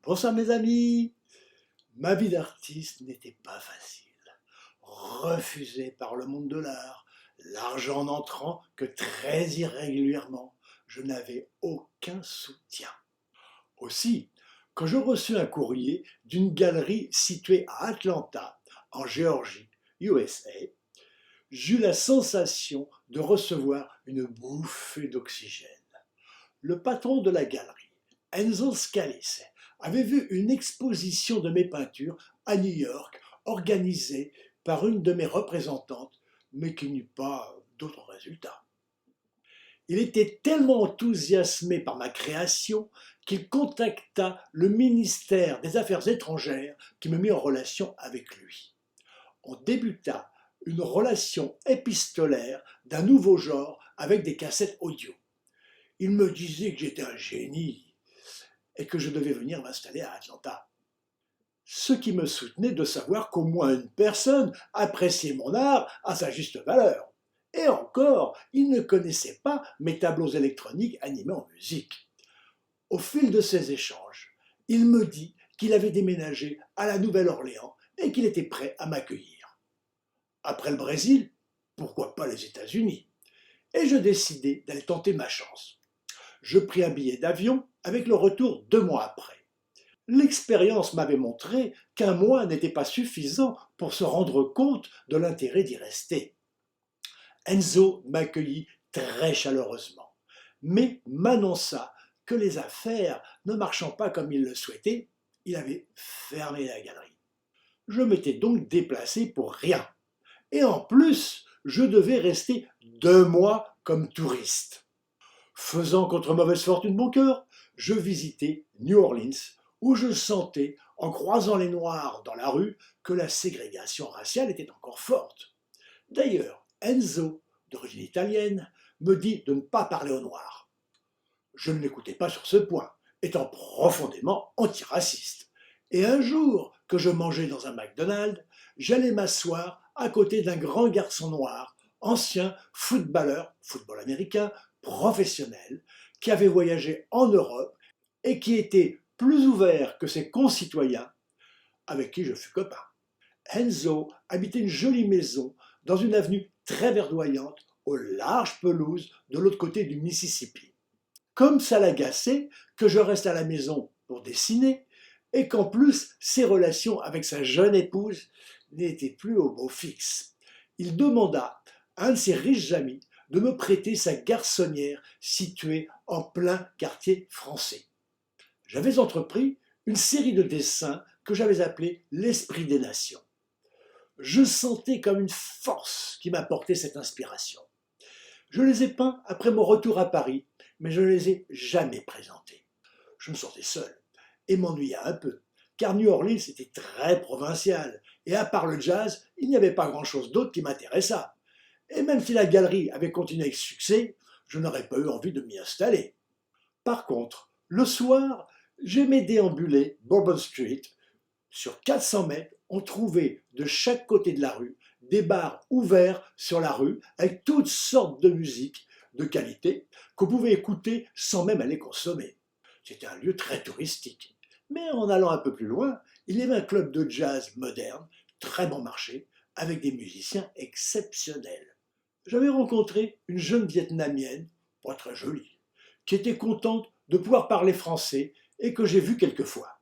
Bonsoir mes amis. Ma vie d'artiste n'était pas facile. Refusé par le monde de l'art, l'argent n'entrant que très irrégulièrement, je n'avais aucun soutien. Aussi, quand je reçus un courrier d'une galerie située à Atlanta, en Géorgie, USA, j'eus la sensation de recevoir une bouffée d'oxygène. Le patron de la galerie, Enzo Scalise, avait vu une exposition de mes peintures à New York, organisée par une de mes représentantes, mais qui n'eut pas d'autres résultats. Il était tellement enthousiasmé par ma création qu'il contacta le ministère des Affaires étrangères qui me mit en relation avec lui. On débuta une relation épistolaire d'un nouveau genre avec des cassettes audio. Il me disait que j'étais un génie et que je devais venir m'installer à Atlanta. Ce qui me soutenait de savoir qu'au moins une personne appréciait mon art à sa juste valeur. Et encore, il ne connaissait pas mes tableaux électroniques animés en musique. Au fil de ces échanges, il me dit qu'il avait déménagé à la Nouvelle-Orléans et qu'il était prêt à m'accueillir. Après le Brésil, pourquoi pas les États-Unis? Et je décidai d'aller tenter ma chance. Je pris un billet d'avion avec le retour 2 mois après. L'expérience m'avait montré qu'un mois n'était pas suffisant pour se rendre compte de l'intérêt d'y rester. Enzo m'accueillit très chaleureusement, mais m'annonça que les affaires ne marchant pas comme il le souhaitait, il avait fermé la galerie. Je m'étais donc déplacé pour rien. Et en plus, je devais rester 2 mois comme touriste. Faisant contre mauvaise fortune bon cœur, je visitais New Orleans, où je sentais, en croisant les Noirs dans la rue, que la ségrégation raciale était encore forte. D'ailleurs, Enzo, d'origine italienne, me dit de ne pas parler aux Noirs. Je ne l'écoutais pas sur ce point, étant profondément antiraciste. Et un jour que je mangeais dans un McDonald's, j'allais m'asseoir à côté d'un grand garçon noir, ancien footballeur, football américain, professionnel, qui avait voyagé en Europe et qui était plus ouvert que ses concitoyens, avec qui je fus copain. Enzo habitait une jolie maison dans une avenue très verdoyante, aux larges pelouses de l'autre côté du Mississippi. Comme ça l'agaçait que je reste à la maison pour dessiner, et qu'en plus ses relations avec sa jeune épouse n'étaient plus au beau fixe. Il demanda à un de ses riches amis de me prêter sa garçonnière située en plein quartier français. J'avais entrepris une série de dessins que j'avais appelés l'esprit des nations. Je sentais comme une force qui m'apportait cette inspiration. Je les ai peints après mon retour à Paris, mais je ne les ai jamais présentés. Je me sentais seul et m'ennuyais un peu, car New Orleans était très provincial, et à part le jazz, il n'y avait pas grand-chose d'autre qui m'intéressât. Et même si la galerie avait continué avec succès, je n'aurais pas eu envie de m'y installer. Par contre, le soir, j'aimais déambuler Bourbon Street. Sur 400 mètres, on trouvait de chaque côté de la rue des bars ouverts sur la rue avec toutes sortes de musique de qualité qu'on pouvait écouter sans même aller consommer. C'était un lieu très touristique. Mais en allant un peu plus loin, il y avait un club de jazz moderne, très bon marché, avec des musiciens exceptionnels. J'avais rencontré une jeune Vietnamienne, pas très jolie, qui était contente de pouvoir parler français et que j'ai vue quelques fois.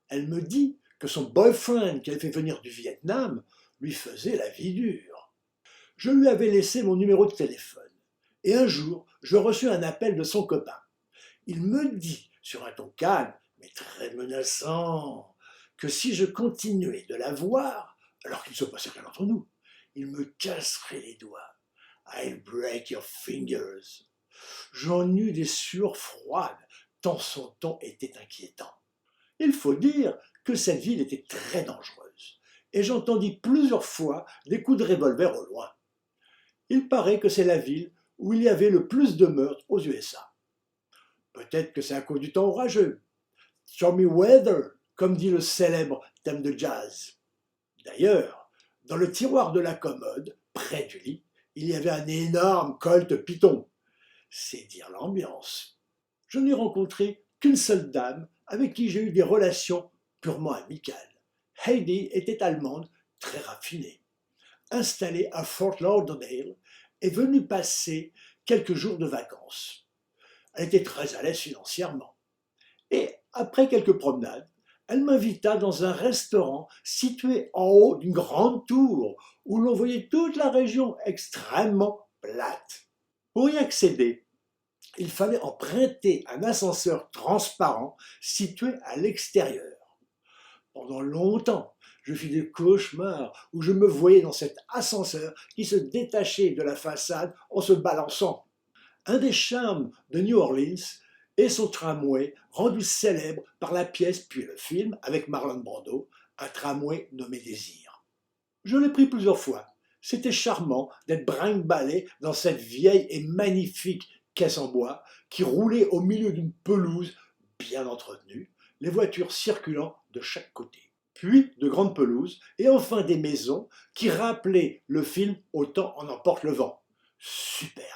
Elle me dit que son boyfriend qui avait fait venir du Vietnam lui faisait la vie dure. Je lui avais laissé mon numéro de téléphone et un jour, je reçus un appel de son copain. Il me dit, sur un ton calme, mais très menaçant, que si je continuais de la voir, alors qu'il ne se passait rien entre nous, il me casserait les doigts. I'll break your fingers. J'en eus des sueurs froides, tant son ton était inquiétant. Il faut dire que cette ville était très dangereuse, et j'entendis plusieurs fois des coups de revolver au loin. Il paraît que c'est la ville où il y avait le plus de meurtres aux USA. Peut-être que c'est à cause du temps orageux. Stormy weather, comme dit le célèbre thème de jazz. D'ailleurs, dans le tiroir de la commode, près du lit, il y avait un énorme Colt Python. C'est dire l'ambiance. Je n'ai rencontré qu'une seule dame avec qui j'ai eu des relations purement amicales. Heidi était allemande, très raffinée. Installée à Fort Lauderdale, est venue passer quelques jours de vacances. Elle était très à l'aise financièrement. Et après quelques promenades, elle m'invita dans un restaurant situé en haut d'une grande tour où l'on voyait toute la région extrêmement plate. Pour y accéder, il fallait emprunter un ascenseur transparent situé à l'extérieur. Pendant longtemps, je fis des cauchemars où je me voyais dans cet ascenseur qui se détachait de la façade en se balançant. Un des charmes de New Orleans est son tramway rendu célèbre par la pièce puis le film avec Marlon Brando, un tramway nommé Désir. Je l'ai pris plusieurs fois. C'était charmant d'être brinque-ballé dans cette vieille et magnifique caisse en bois qui roulait au milieu d'une pelouse bien entretenue, les voitures circulant de chaque côté. Puis de grandes pelouses et enfin des maisons qui rappelaient le film Autant en emporte le vent. Superbe.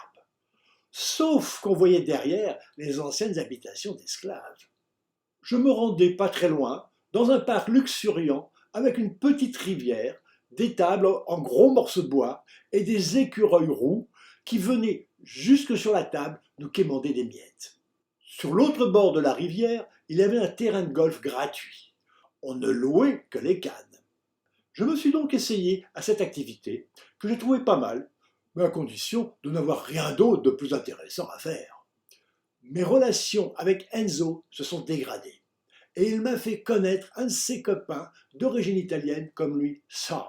Sauf qu'on voyait derrière les anciennes habitations d'esclaves. Je me rendais pas très loin, dans un parc luxuriant avec une petite rivière, des tables en gros morceaux de bois et des écureuils roux qui venaient jusque sur la table nous quémander des miettes. Sur l'autre bord de la rivière, il y avait un terrain de golf gratuit. On ne louait que les cannes. Je me suis donc essayé à cette activité, que j'ai trouvée pas mal, mais à condition de n'avoir rien d'autre de plus intéressant à faire. Mes relations avec Enzo se sont dégradées, et il m'a fait connaître un de ses copains d'origine italienne comme lui, Saul.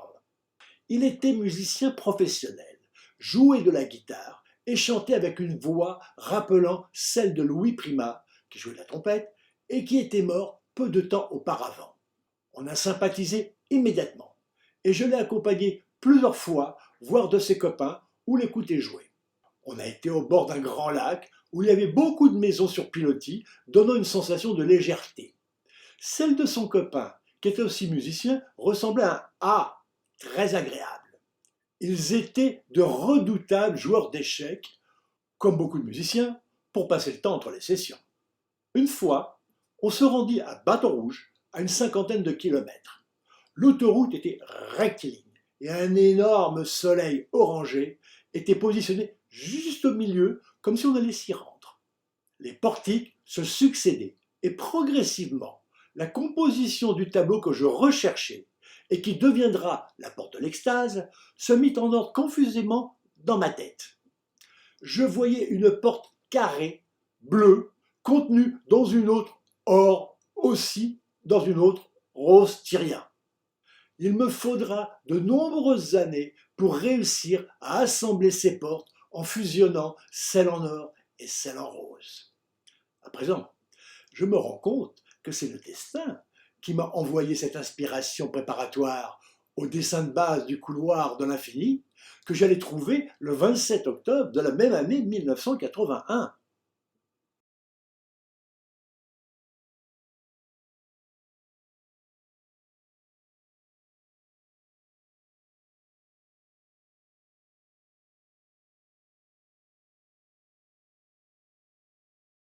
Il était musicien professionnel, jouait de la guitare et chantait avec une voix rappelant celle de Louis Prima, qui jouait de la trompette, et qui était mort peu de temps auparavant. On a sympathisé immédiatement, et je l'ai accompagné plusieurs fois voir de ses copains ou l'écouter jouer. On a été au bord d'un grand lac où il y avait beaucoup de maisons sur pilotis, donnant une sensation de légèreté. Celle de son copain, qui était aussi musicien, ressemblait à un A, très agréable. Ils étaient de redoutables joueurs d'échecs, comme beaucoup de musiciens, pour passer le temps entre les sessions. Une fois, on se rendit à Bâton Rouge, à une cinquantaine de kilomètres. L'autoroute était rectiligne et un énorme soleil orangé était positionné juste au milieu, comme si on allait s'y rendre. Les portiques se succédaient et progressivement, la composition du tableau que je recherchais et qui deviendra la porte de l'extase se mit en ordre confusément dans ma tête. Je voyais une porte carrée, bleue, contenue dans une autre or, aussi dans une autre rose tyrien. Il me faudra de nombreuses années pour réussir à assembler ces portes en fusionnant celle en or et celle en rose. À présent, je me rends compte que c'est le destin qui m'a envoyé cette inspiration préparatoire au dessin de base du couloir de l'infini que j'allais trouver le 27 octobre de la même année 1981.